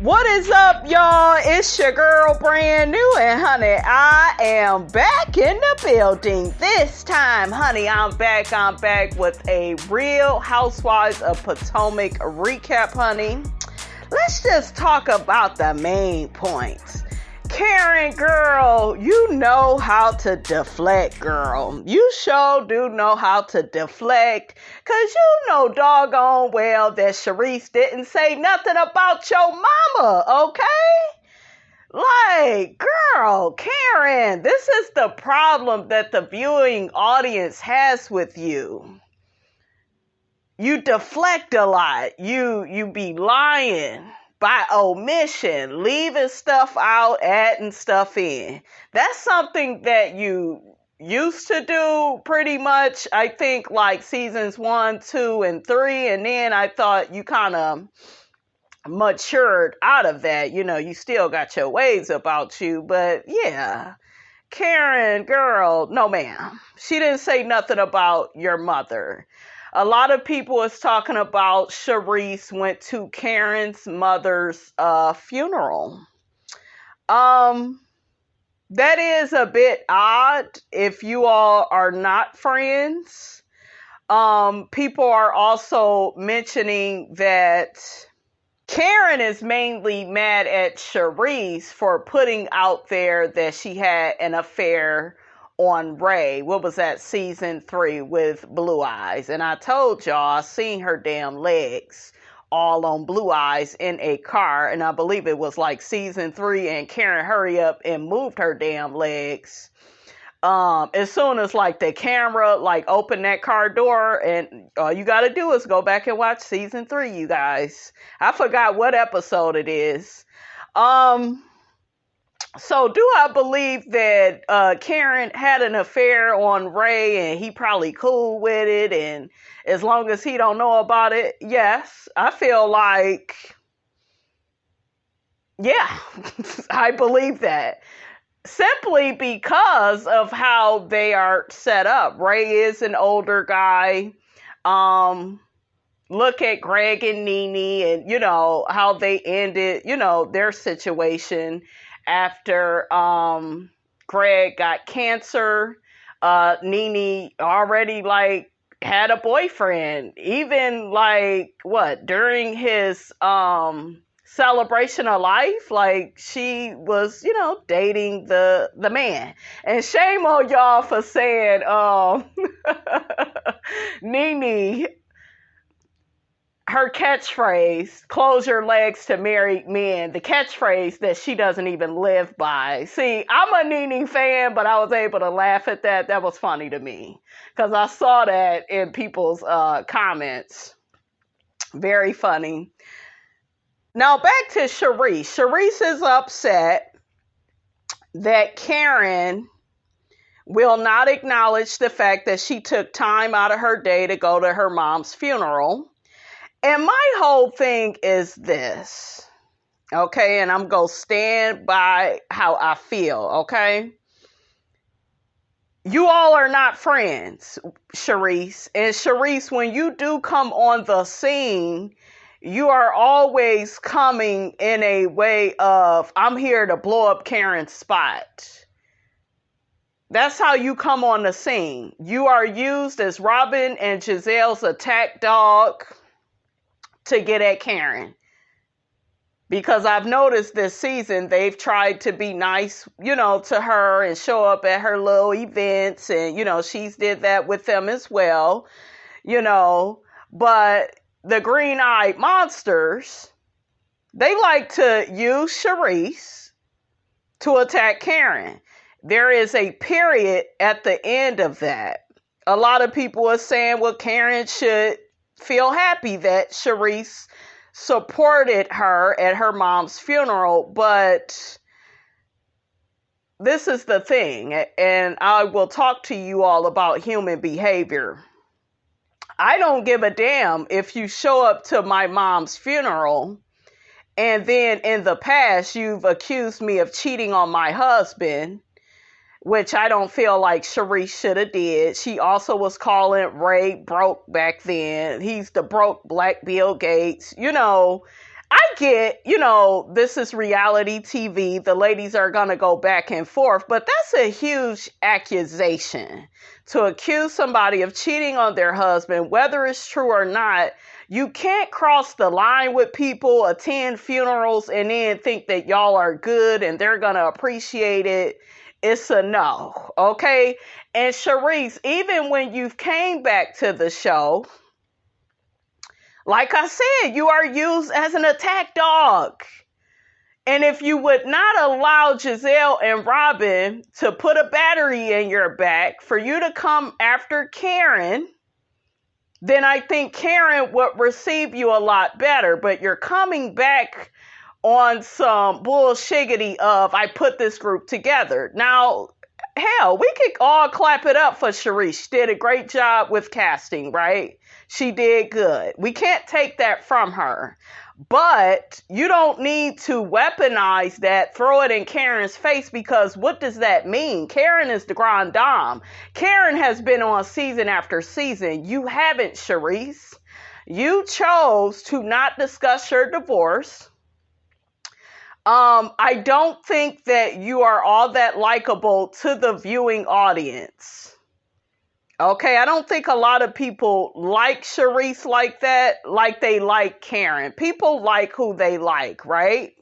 What is up, y'all? It's your girl, brand new, and honey, I am back in the building. This time, honey, I'm back with a Real Housewives of Potomac recap, honey. Let's just talk about the main points. Karen, girl, you know how to deflect, girl. You sure do know how to deflect, because you know doggone well that CHARISSE didn't say nothing about your mama, okay? Like, girl, Karen, this is the problem that the viewing audience has with you. You deflect a lot. You be lying by omission, leaving stuff out, adding stuff in. That's something that you used to do pretty much, I think, like seasons 1, 2, and 3. And then I thought you kind of matured out of that. You know, you still got your ways about you. But yeah, Karen, girl, no ma'am. She didn't say nothing about your mother. A lot of people is talking about CHARISSE went to Karen's mother's funeral. That is a bit odd if you all are not friends. People are also mentioning that Karen is mainly mad at CHARISSE for putting out there that she had an affair on Ray. What was that, season 3 with Blue Eyes? And I told y'all I seen her damn legs all on Blue Eyes in a car, and I believe it was like season 3, and Karen hurry up and moved her damn legs. As soon as like the camera like opened that car door, and all you gotta do is go back and watch season 3, you guys. I forgot what episode it is. So do I believe that Karen had an affair on Ray and he probably cool with it, and as long as he don't know about it? Yes, I feel like, yeah, I believe that. Simply because of how they are set up. Ray is an older guy. Look at Greg and Nene and, you know, how they ended, you know, their situation after Greg got cancer. Nene already like had a boyfriend, even like during his celebration of life, like she was, you know, dating the man. And shame on y'all for saying Nene, her catchphrase, close your legs to married men, the catchphrase that she doesn't even live by. See, I'm a Nene fan, but I was able to laugh at that. That was funny to me because I saw that in people's comments. Very funny. Now back to CHARISSE. CHARISSE is upset that Karen will not acknowledge the fact that she took time out of her day to go to her mom's funeral. And my whole thing is this, okay? And I'm going to stand by how I feel, okay? You all are not friends, CHARISSE. And CHARISSE, when you do come on the scene, you are always coming in a way of, I'm here to blow up Karen's spot. That's how you come on the scene. You are used as Robin and Giselle's attack dog to get at Karen. Because I've noticed this season, they've tried to be nice, you know, to her and show up at her little events. And, you know, she's did that with them as well, you know. But the green-eyed monsters, they like to use CHARISSE to attack Karen. There is a period at the end of that. A lot of people are saying, well, Karen should feel happy that CHARISSE supported her at her mom's funeral. But this is the thing, and I will talk to you all about human behavior. I don't give a damn if you show up to my mom's funeral and then in the past you've accused me of cheating on my husband, which I don't feel like CHARISSE should have did. She also was calling Ray broke back then. He's the broke black Bill Gates. You know, I get, this is reality TV. The ladies are going to go back and forth, but that's a huge accusation to accuse somebody of cheating on their husband, whether it's true or not. You can't cross the line with people, attend funerals, and then think that y'all are good and they're going to appreciate it. It's a no, okay? And CHARISSE, even when you came back to the show, like I said, you are used as an attack dog. And if you would not allow Giselle and Robin to put a battery in your back for you to come after Karen, then I think Karen would receive you a lot better. But you're coming back on some bullshiggity of, I put this group together. Now, hell, we could all clap it up for CHARISSE. She did a great job with casting, right? She did good. We can't take that from her. But you don't need to weaponize that, throw it in Karen's face, because what does that mean? Karen is the grande dame. Karen has been on season after season. You haven't, CHARISSE. You chose to not discuss your divorce. I don't think that you are all that likable to the viewing audience. Okay, I don't think a lot of people like CHARISSE like that, like they like Karen. People like who they like, right?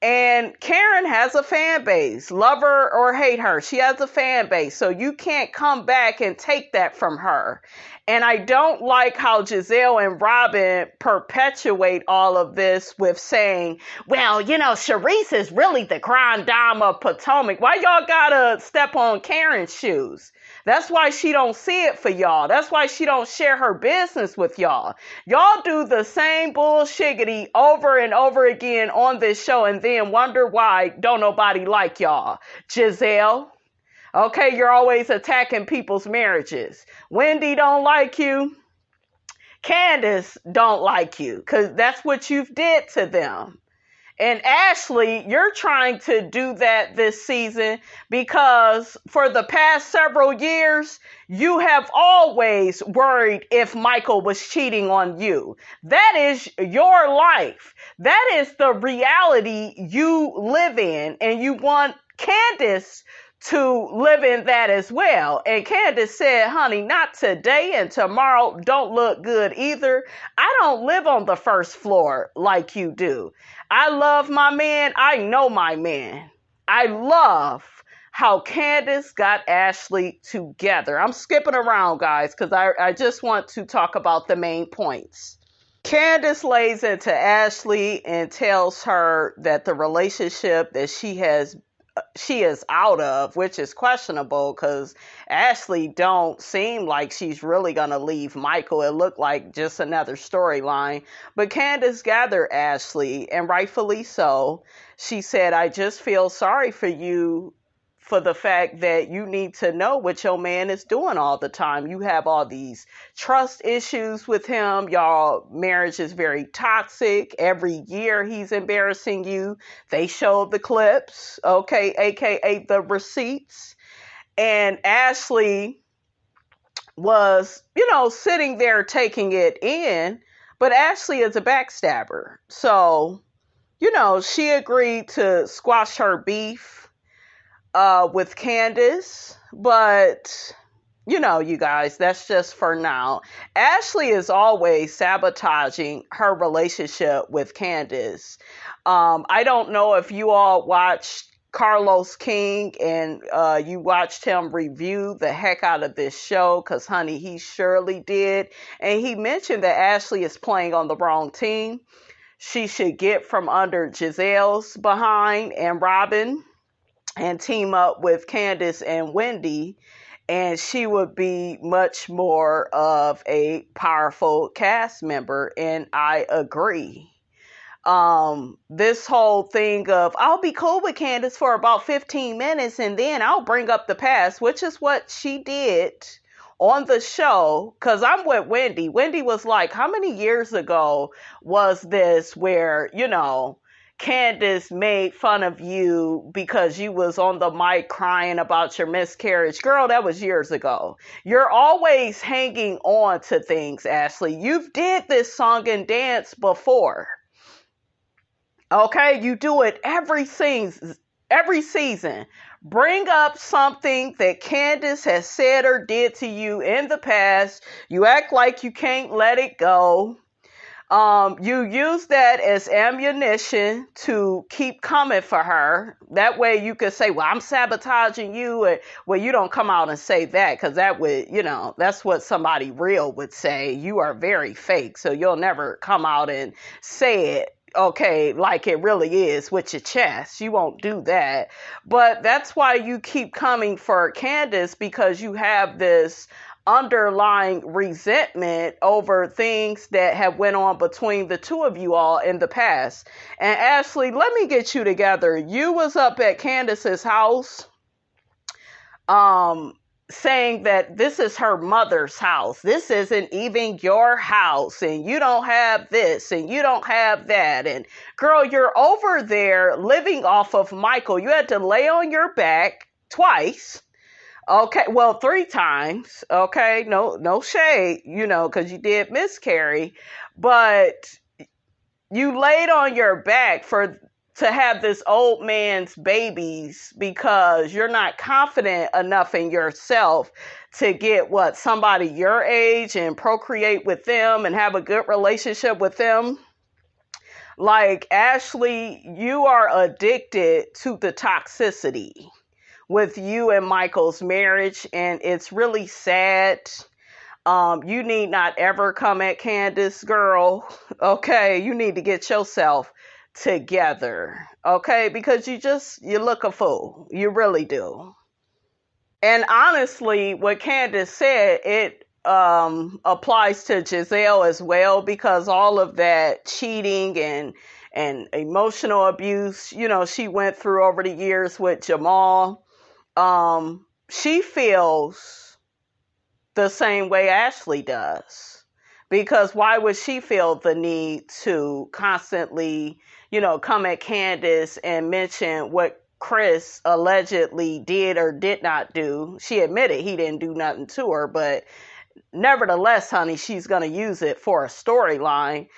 And Karen has a fan base. Love her or hate her, she has a fan base. So you can't come back and take that from her. And I don't like how Giselle and Robin perpetuate all of this with saying, well, CHARISSE is really the grande dame of Potomac. Why y'all gotta step on Karen's shoes? That's why she don't see it for y'all. That's why she don't share her business with y'all. Y'all do the same bullshiggity over and over again on this show and then wonder why don't nobody like y'all. Giselle, okay, you're always attacking people's marriages. Wendy don't like you. Candiace don't like you because that's what you've did to them. And Ashley, you're trying to do that this season because for the past several years, you have always worried if Michael was cheating on you. That is your life. That is the reality you live in. And you want Candiace to live in that as well. And Candiace said, honey, not today, and tomorrow don't look good either. I don't live on the first floor like you do. I love my man. I know my man. I love how Candiace got Ashley together. I'm skipping around, guys, because I just want to talk about the main points. Candiace lays into Ashley and tells her that the relationship that she is out of, which is questionable because Ashley don't seem like she's really going to leave Michael. It looked like just another storyline. But Candiace gathered Ashley, and rightfully so. She said, I just feel sorry for you for the fact that you need to know what your man is doing all the time. You have all these trust issues with him. Y'all marriage is very toxic. Every year he's embarrassing you. They showed the clips, okay, aka the receipts. And Ashley was, sitting there taking it in, but Ashley is a backstabber. So, she agreed to squash her beef with Candiace, but you guys, that's just for now. Ashley is always sabotaging her relationship with Candiace. I don't know if you all watched Carlos King and you watched him review the heck out of this show, because honey, he surely did. And he mentioned that Ashley is playing on the wrong team. She should get from under Giselle's behind and Robin and team up with Candiace and Wendy, and she would be much more of a powerful cast member, and I agree. This whole thing of, I'll be cool with Candiace for about 15 minutes, and then I'll bring up the past, which is what she did on the show, because I'm with Wendy. Wendy was like, how many years ago was this where, Candiace made fun of you because you was on the mic crying about your miscarriage? Girl, that was years ago. You're always hanging on to things, Ashley. You've did this song and dance before. Okay, you do it every season. Every season. Bring up something that Candiace has said or did to you in the past. You act like you can't let it go. You use that as ammunition to keep coming for her. That way you could say, well, I'm sabotaging you. Well, you don't come out and say that, because that would, that's what somebody real would say. You are very fake. So you'll never come out and say it, okay, like it really is with your chest. You won't do that. But that's why you keep coming for Candiace, because you have this underlying resentment over things that have went on between the two of you all in the past. And Ashley, let me get you together. You was up at Candiace's house saying that this is her mother's house. This isn't even your house, and you don't have this and you don't have that. And girl, you're over there living off of Michael. You had to lay on your back twice. Okay, well, 3 times. Okay, no shade, because you did miscarry, but you laid on your back to have this old man's babies because you're not confident enough in yourself to get somebody your age and procreate with them and have a good relationship with them. Like, Ashley, you are addicted to the toxicity with you and Michael's marriage, and it's really sad. You need not ever come at Candiace, girl. Okay, you need to get yourself together. Okay, because you look a fool. You really do. And honestly, what Candiace said, it applies to Giselle as well, because all of that cheating and emotional abuse, she went through over the years with Jamal. She feels the same way Ashley does, because why would she feel the need to constantly, come at Candiace and mention what Chris allegedly did or did not do? She admitted he didn't do nothing to her, but nevertheless, honey, she's going to use it for a storyline.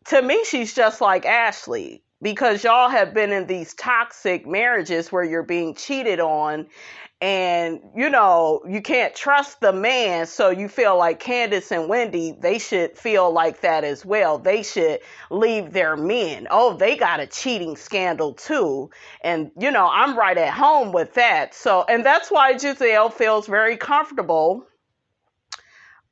To me, she's just like Ashley, because y'all have been in these toxic marriages where you're being cheated on, and you can't trust the man, so you feel like Candiace and Wendy, they should feel like that as well. They should leave their men. Oh, they got a cheating scandal too, and I'm right at home with that. So, and that's why Giselle feels very comfortable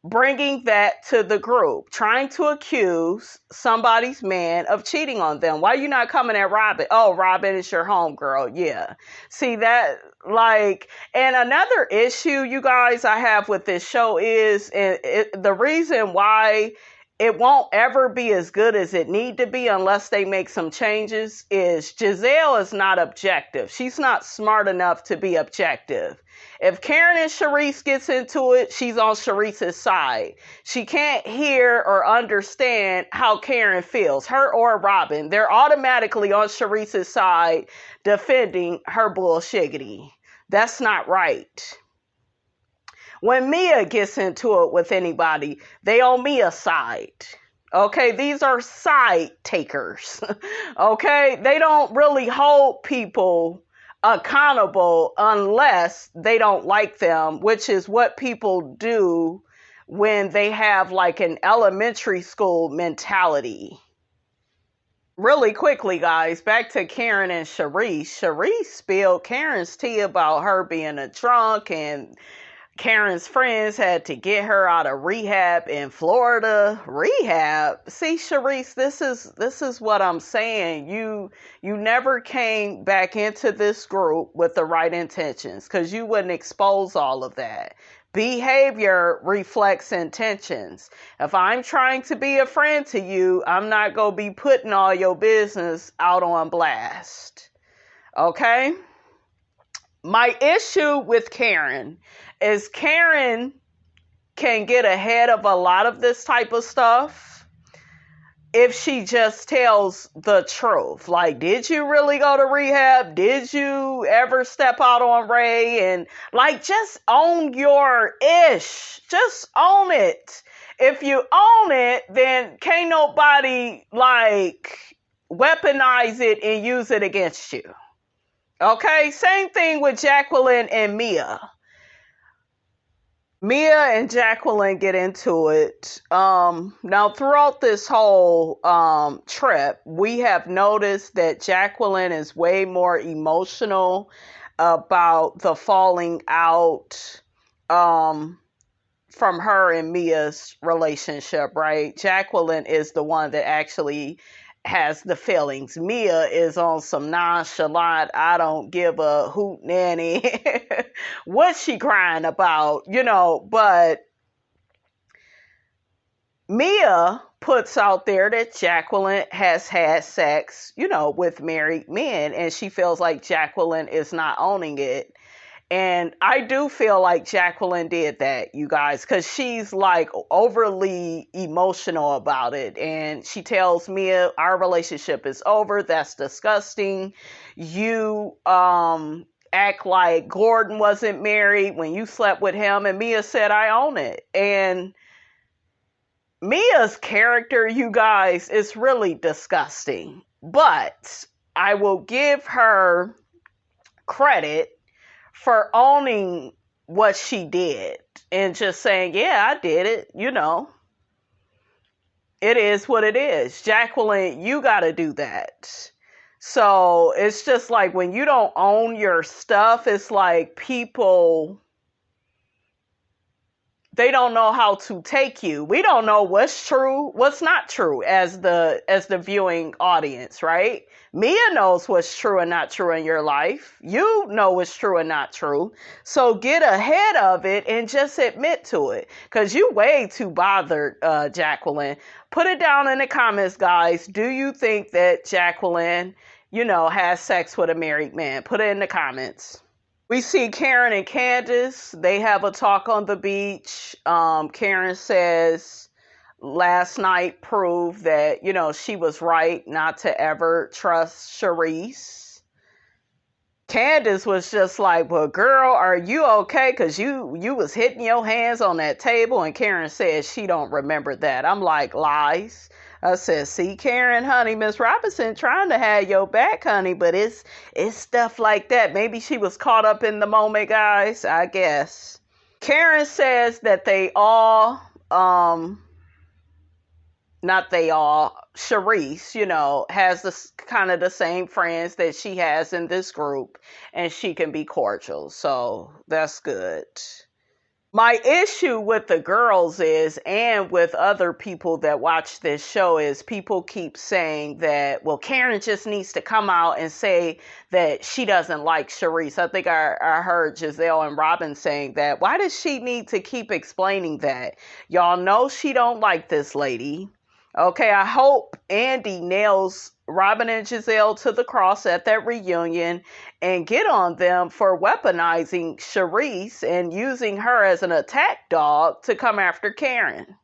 bringing that to the group, trying to accuse somebody's man of cheating on them. Why are you not coming at Robin? Oh, Robin is your home girl. Yeah. See that, and another issue, you guys, I have with this show is, the reason why it won't ever be as good as it need to be unless they make some changes, is Giselle is not objective. She's not smart enough to be objective. If Karen and CHARISSE gets into it, she's on CHARISSE's side. She can't hear or understand how Karen feels, her or Robin. They're automatically on CHARISSE's side defending her bullshiggity. That's not right. When Mia gets into it with anybody, they on Mia's side. Okay, these are side takers. Okay, they don't really hold people accountable unless they don't like them, which is what people do when they have an elementary school mentality. Really quickly, guys, back to Karen and CHARISSE. CHARISSE spilled Karen's tea about her being a drunk, and Karen's friends had to get her out of rehab in Florida. Rehab? See, CHARISSE, this is what I'm saying. You never came back into this group with the right intentions, because you wouldn't expose all of that. Behavior reflects intentions. If I'm trying to be a friend to you, I'm not going to be putting all your business out on blast. Okay? My issue with Karen is Karen can get ahead of a lot of this type of stuff if she just tells the truth. Did you really go to rehab? Did you ever step out on Ray? And just own your ish. Just own it. If you own it, then can't nobody weaponize it and use it against you. Okay, same thing with Jacqueline and Mia. Mia and Jacqueline get into it. Now, throughout this whole trip, we have noticed that Jacqueline is way more emotional about the falling out from her and Mia's relationship, right? Jacqueline is the one that actually has the feelings. Mia is on some nonchalant, I don't give a hoot nanny. What's she crying about? But Mia puts out there that Jacqueline has had sex, with married men, and she feels like Jacqueline is not owning it. And I do feel like Jacqueline did that, you guys, because she's like overly emotional about it. And she tells Mia, our relationship is over. That's disgusting. You act like Gordon wasn't married when you slept with him. And Mia said, I own it. And Mia's character, you guys, is really disgusting. But I will give her credit for owning what she did and just saying, yeah, I did it. It is what it is. Jacqueline, you got to do that. So it's just like when you don't own your stuff, it's like people, they don't know how to take you. We don't know what's true, what's not true as the viewing audience, right? Mia knows what's true and not true in your life. You know what's true and not true. So get ahead of it and just admit to it. Because you way too bothered, Jacqueline. Put it down in the comments, guys. Do you think that Jacqueline, has sex with a married man? Put it in the comments. We see Karen and Candiace. They have a talk on the beach. Karen says last night proved that, she was right not to ever trust CHARISSE. Candiace was just like, well, girl, are you okay? Because you was hitting your hands on that table. And Karen says she don't remember that. I'm like, lies. I said, see, Karen, honey, Miss Robinson trying to have your back, honey, but it's stuff like that. Maybe she was caught up in the moment, guys, I guess. Karen says that they all, not they all, CHARISSE, has this kind of the same friends that she has in this group, and she can be cordial. So that's good. My issue with the girls is, and with other people that watch this show, is people keep saying that, well, Karen just needs to come out and say that she doesn't like CHARISSE. I think I heard Giselle and Robin saying that. Why does she need to keep explaining that? Y'all know she don't like this lady. Okay, I hope Andy nails Robin and Giselle to the cross at that reunion and get on them for weaponizing CHARISSE and using her as an attack dog to come after Karen.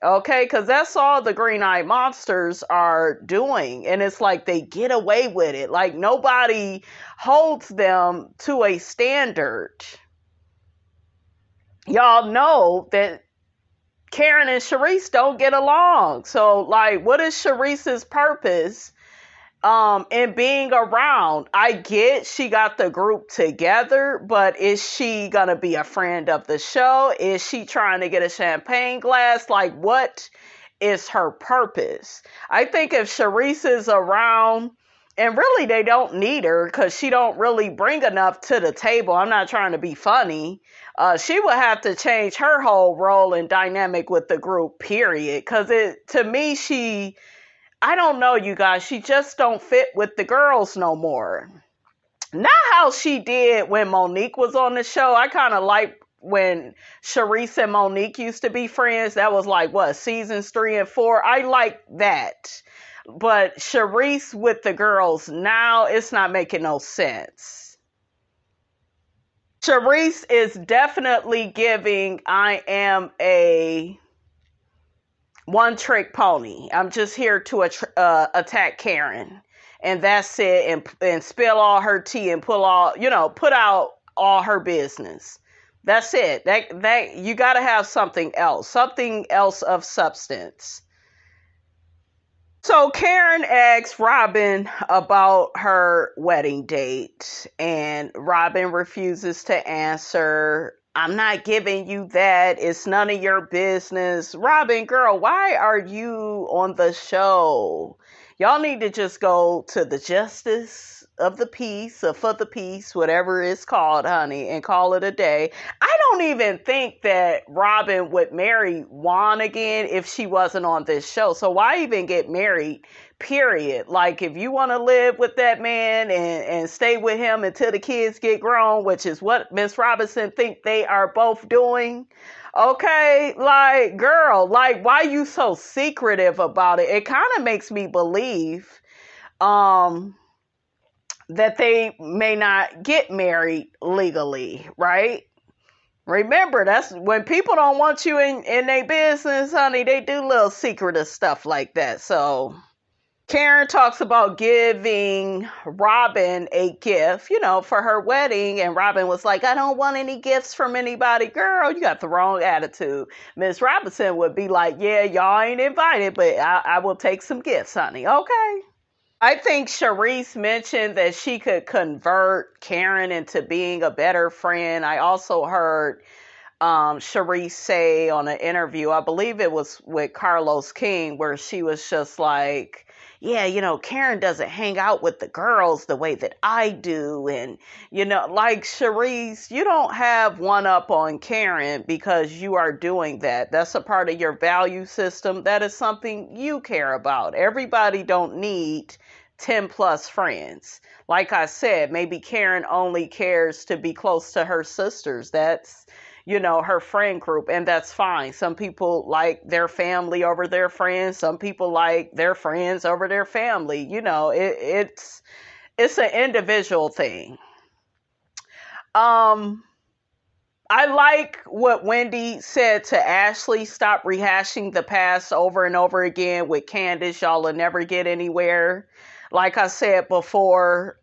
Okay, because that's all the Green Eyed Monsters are doing. And it's like they get away with it. Like nobody holds them to a standard. Y'all know that Karen and CHARISSE don't get along. So, like, what is CHARISSE's purpose in being around? I get she got the group together, but is she gonna be a friend of the show? Is she trying to get a champagne glass? Like, what is her purpose? I think if CHARISSE is around, and really they don't need her because she don't really bring enough to the table. I'm not trying to be funny. She would have to change her whole role and dynamic with the group, period. Because to me, I don't know, you guys, she just don't fit with the girls no more. Not how she did when Monique was on the show. I kind of like when CHARISSE and Monique used to be friends. That was like, what, seasons 3 and 4? I like that. But CHARISSE with the girls now, it's not making no sense. CHARISSE is definitely giving, I am a one-trick pony. I'm just here to attack Karen. And that's it. And spill all her tea and put out all her business. That's it. That you got to have something else of substance. So Karen asks Robin about her wedding date, and Robin refuses to answer. I'm not giving you that. It's none of your business. Robin, girl, why are you on the show? Y'all need to just go to the justice of the peace, or for the peace, whatever it's called, honey, and call it a day. I don't even think that Robin would marry Juan again if she wasn't on this show. So why even get married? Period. Like, if you want to live with that man and stay with him until the kids get grown, which is what Miss Robinson think they are both doing. Okay, like, girl, like, why you so secretive about it? It kind of makes me believe um that they may not get married legally, right? Remember, that's when people don't want you in their business, honey, they do little secretive stuff like that. So Karen talks about giving Robin a gift, for her wedding. And Robin was like, I don't want any gifts from anybody. Girl, you got the wrong attitude. Miss Robinson would be like, yeah, y'all ain't invited, but I will take some gifts, honey. Okay. I think Charisse mentioned that she could convert Karen into being a better friend. I also heard Charisse say on an interview, I believe it was with Carlos King, where she was just like, yeah, Karen doesn't hang out with the girls the way that I do. And, like, Charisse, you don't have one up on Karen because you are doing that. That's a part of your value system. That is something you care about. Everybody don't need 10 plus friends. Like I said, maybe Karen only cares to be close to her sisters. That's her friend group, and that's fine. Some people like their family over their friends. Some people like their friends over their family. It's an individual thing. I like what Wendy said to Ashley. Stop rehashing the past over and over again with Candiace. Y'all will never get anywhere. Like I said before,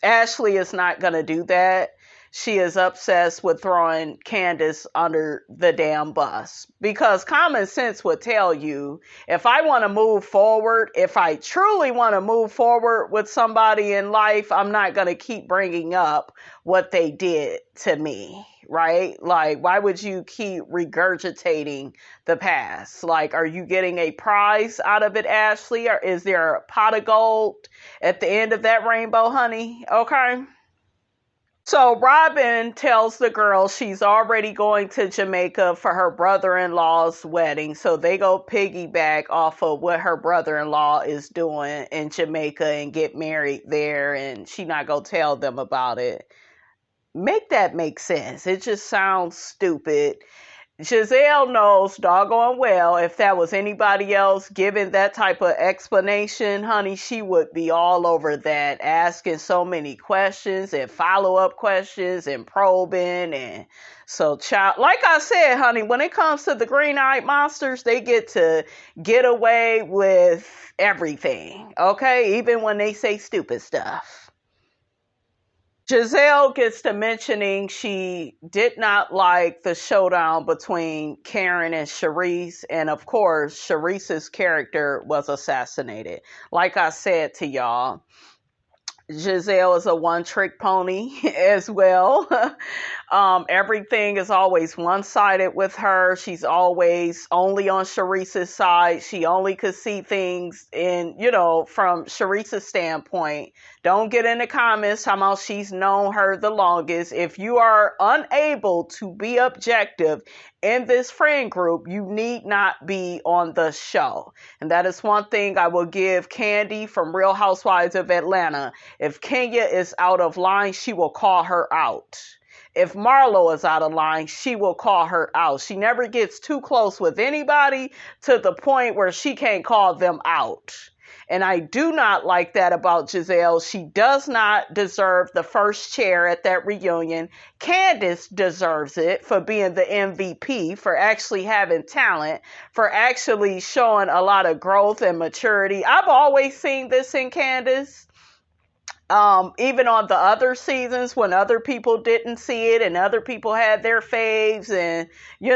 Ashley is not going to do that. She is obsessed with throwing Candiace under the damn bus, because common sense would tell you, if I want to move forward, if I truly want to move forward with somebody in life, I'm not going to keep bringing up what they did to me, right? Like, why would you keep regurgitating the past? Like, are you getting a prize out of it, Ashley? Or is there a pot of gold at the end of that rainbow, honey? Okay. So Robin tells the girl she's already going to Jamaica for her brother-in-law's wedding. So they go piggyback off of what her brother-in-law is doing in Jamaica and get married there. And she not going to tell them about it. Make that make sense. It just sounds stupid. Giselle knows doggone well if that was anybody else giving that type of explanation, honey, she would be all over that, asking so many questions and follow-up questions and probing. And so, child, like I said, honey, when it comes to the green-eyed monsters, they get to get away with everything, okay? Even when they say stupid stuff. Giselle gets to mentioning she did not like the showdown between Karen and Charisse. And of course, Charisse's character was assassinated. Like I said to y'all, Giselle is a one-trick pony as well. Everything is always one-sided with her. She's always only on Charisse's side. She only could see things from Charisse's standpoint. Don't get in the comments talking about she's known her the longest. If you are unable to be objective in this friend group, you need not be on the show. And that is one thing I will give Candy from Real Housewives of Atlanta. If Kenya is out of line, she will call her out. If Marlo is out of line, she will call her out. She never gets too close with anybody to the point where she can't call them out. And I do not like that about Giselle. She does not deserve the first chair at that reunion. Candiace deserves it for being the MVP, for actually having talent, for actually showing a lot of growth and maturity. I've always seen this in Candiace. Even on the other seasons when other people didn't see it and other people had their faves, and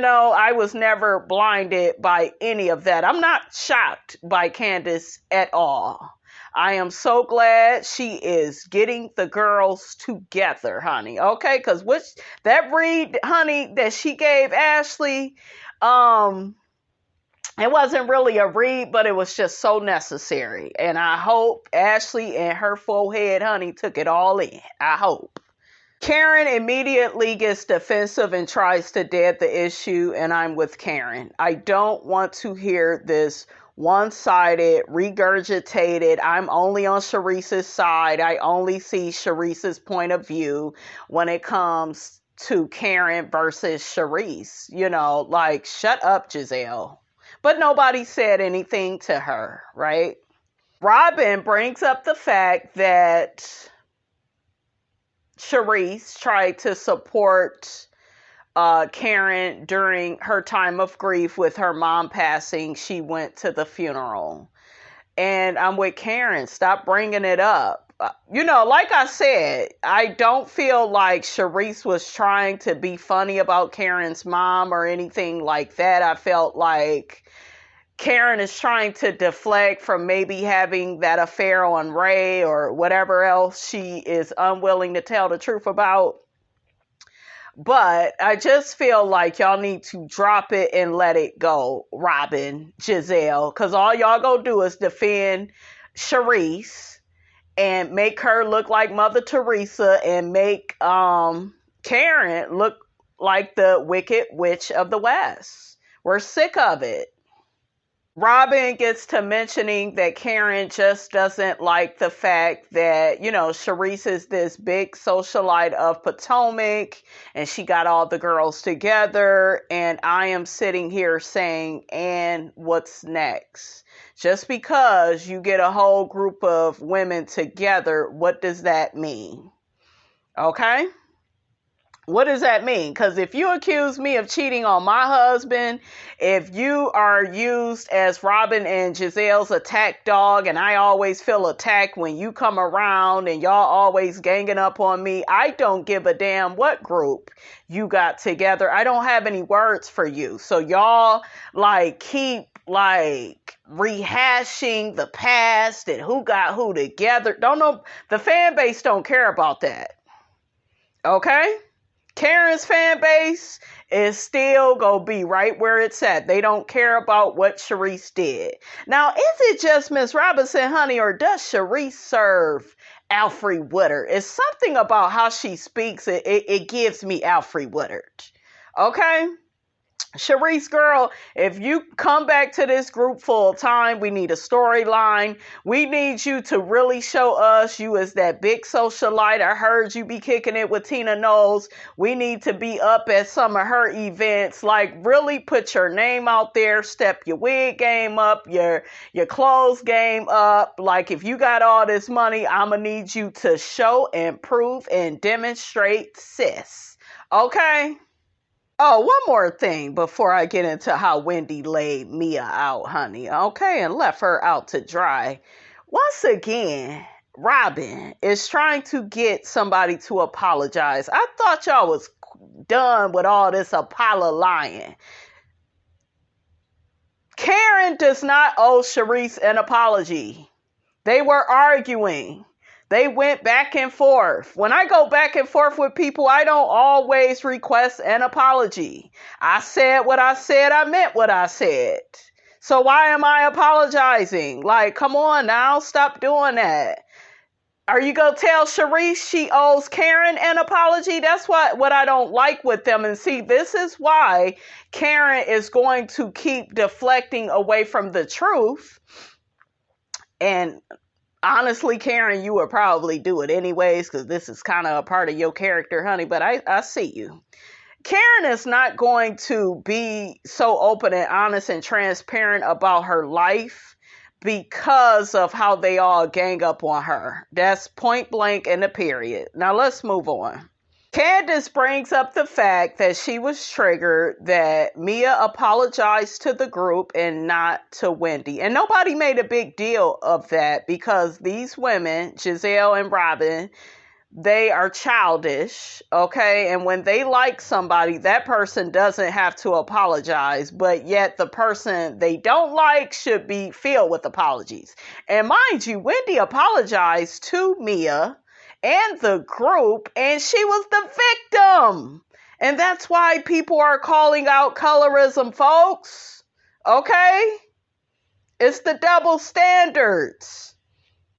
I was never blinded by any of that. I'm not shocked by Candiace at all. I am so glad she is getting the girls together, honey. Okay, because that read, honey, that she gave Ashley, it wasn't really a read, but it was just so necessary. And I hope Ashley and her full head, honey, took it all in. I hope. Karen immediately gets defensive and tries to dead the issue, and I'm with Karen. I don't want to hear this one-sided, regurgitated, I'm only on CHARISSE's side. I only see CHARISSE's point of view when it comes to Karen versus CHARISSE. Like, shut up, Giselle. But nobody said anything to her, right? Robin brings up the fact that CHARISSE tried to support Karen during her time of grief with her mom passing. She went to the funeral. And I'm with Karen. Stop bringing it up. Like I said, I don't feel like CHARISSE was trying to be funny about Karen's mom or anything like that. I felt like Karen is trying to deflect from maybe having that affair on Ray or whatever else she is unwilling to tell the truth about. But I just feel like y'all need to drop it and let it go, Robin, Giselle, because all y'all go do is defend CHARISSE and make her look like Mother Teresa and make Karen look like the Wicked Witch of the West. We're sick of it. Robin gets to mentioning that Karen just doesn't like the fact that, CHARISSE is this big socialite of Potomac and she got all the girls together. And I am sitting here saying, and what's next? Just because you get a whole group of women together, what does that mean? Okay? What does that mean? Because if you accuse me of cheating on my husband, if you are used as Robin and Giselle's attack dog, and I always feel attacked when you come around and y'all always ganging up on me, I don't give a damn what group you got together. I don't have any words for you. So y'all keep rehashing the past and who got who together. Don't know. The fan base don't care about that. Okay? Karen's fan base is still going to be right where it's at. They don't care about what CHARISSE did. Now, is it just Miss Robinson, honey, or does CHARISSE serve Alfre Woodard? It's something about how she speaks. It gives me Alfre Woodard. Okay? CHARISSE, girl, if you come back to this group full time, we need a storyline. We need you to really show us you as that big socialite. I heard you be kicking it with Tina Knowles. We need to be up at some of her events. Really put your name out there. Step your wig game up, your clothes game up. If you got all this money, I'm going to need you to show and prove and demonstrate, sis. Okay? Oh, one more thing before I get into how Wendy laid Mia out, honey. Okay, and left her out to dry. Once again, Robin is trying to get somebody to apologize. I thought y'all was done with all this Apollo lying. Karen does not owe CHARISSE an apology. They were arguing. They went back and forth. When I go back and forth with people, I don't always request an apology. I said what I said. I meant what I said. So why am I apologizing? Come on now. Stop doing that. Are you going to tell CHARISSE she owes Karen an apology? That's what I don't like with them. And see, this is why Karen is going to keep deflecting away from the truth. And honestly, Karen, you would probably do it anyways because this is kind of a part of your character, honey, but I see you. Karen is not going to be so open and honest and transparent about her life because of how they all gang up on her. That's point blank and a period. Now let's move on. Candiace brings up the fact that she was triggered that Mia apologized to the group and not to Wendy. And nobody made a big deal of that because these women, Giselle and Robin, they are childish, okay? And when they like somebody, that person doesn't have to apologize, but yet the person they don't like should be filled with apologies. And mind you, Wendy apologized to Mia and the group, and she was the victim. And that's why people are calling out colorism, folks. Okay? It's the double standards.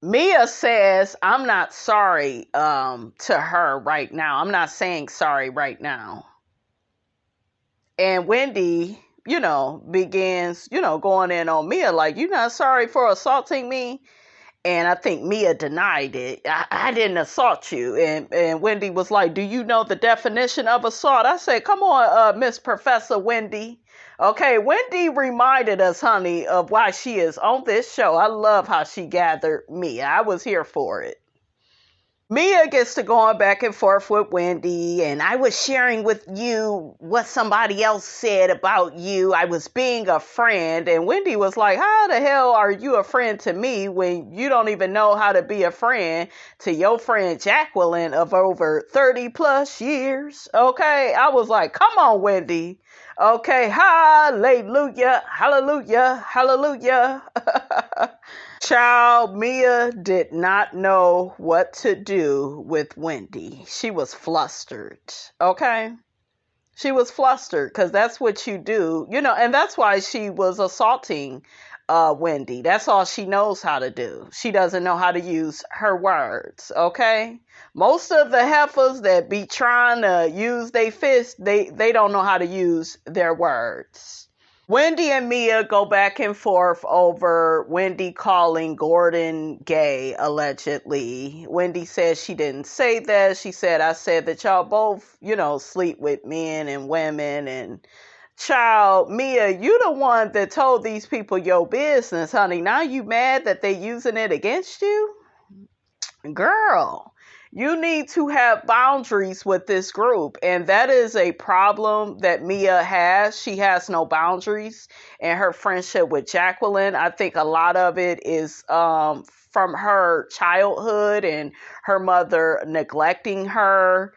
Mia says, I'm not sorry to her right now. I'm not saying sorry right now. And Wendy, begins, going in on Mia like, you're not sorry for assaulting me? And I think Mia denied it. I didn't assault you. And Wendy was like, do you know the definition of assault? I said, come on, Miss Professor Wendy. Okay, Wendy reminded us, honey, of why she is on this show. I love how she gathered Mia. I was here for it. Mia gets to going back and forth with Wendy, and I was sharing with you what somebody else said about you. I was being a friend, and Wendy was like, how the hell are you a friend to me when you don't even know how to be a friend to your friend Jacqueline of over 30 plus years? Okay, I was like, come on, Wendy. Okay, hallelujah, hallelujah, hallelujah. Child, Mia did not know what to do with Wendy. She was flustered, okay? She was flustered because that's what you do, and that's why she was assaulting Wendy. That's all she knows how to do. She doesn't know how to use her words, okay? Most of the heifers that be trying to use their fists, they don't know how to use their words. Wendy and Mia go back and forth over Wendy calling Gordon gay, allegedly. Wendy says she didn't say that. She said, I said that y'all both, sleep with men and women. And child, Mia, you the one that told these people your business, honey. Now you mad that they using it against you? Girl, you need to have boundaries with this group. And that is a problem that Mia has. She has no boundaries in her friendship with Jacqueline. I think a lot of it is from her childhood and her mother neglecting her.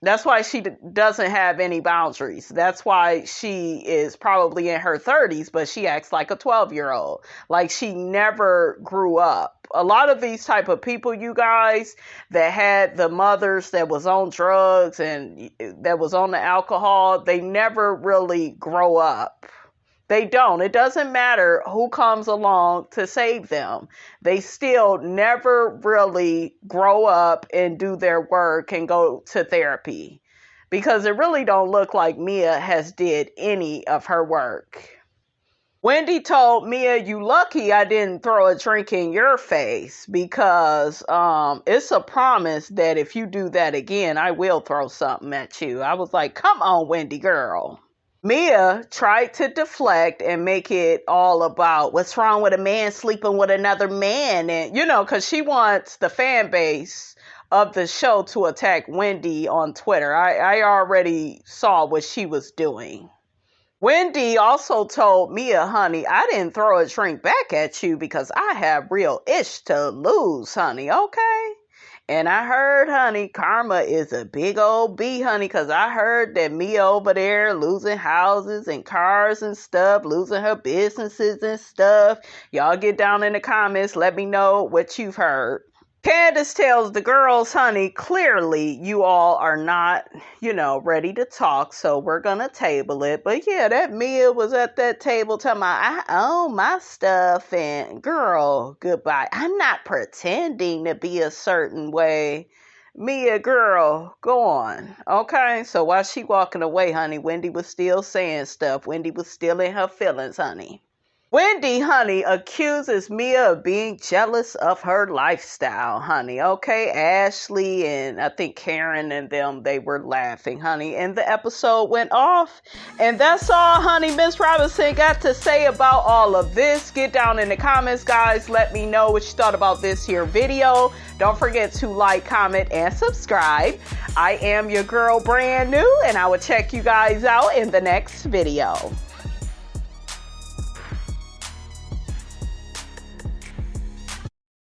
That's why she doesn't have any boundaries. That's why she is probably in her 30s, but she acts like a 12-year-old. Like she never grew up. A lot of these type of people, you guys, that had the mothers that was on drugs and that was on the alcohol, they never really grow up. They don't. It doesn't matter who comes along to save them. They still never really grow up and do their work and go to therapy because it really don't look like Mia has did any of her work. Wendy told Mia, you lucky I didn't throw a drink in your face because it's a promise that if you do that again, I will throw something at you. I was like, come on, Wendy girl. Mia tried to deflect and make it all about what's wrong with a man sleeping with another man. And, because she wants the fan base of the show to attack Wendy on Twitter. I already saw what she was doing. Wendy also told Mia, honey, I didn't throw a drink back at you because I have real ish to lose, honey, okay? And I heard, honey, karma is a big old B, honey, because I heard that Mia over there losing houses and cars and stuff, losing her businesses and stuff. Y'all get down in the comments. Let me know what you've heard. Candiace tells the girls, honey, clearly you all are not, ready to talk, so we're going to table it. But yeah, that Mia was at that table telling me, I own my stuff, and girl, goodbye. I'm not pretending to be a certain way. Mia, girl, go on. Okay, so while she walking away, honey, Wendy was still saying stuff. Wendy was still in her feelings, honey. Wendy, honey, accuses Mia of being jealous of her lifestyle, honey. Okay, Ashley and I think Karen and them, they were laughing, honey. And the episode went off. And that's all, honey, Miss Robinson got to say about all of this. Get down in the comments, guys. Let me know what you thought about this here video. Don't forget to like, comment, and subscribe. I am your girl, brand new, and I will check you guys out in the next video.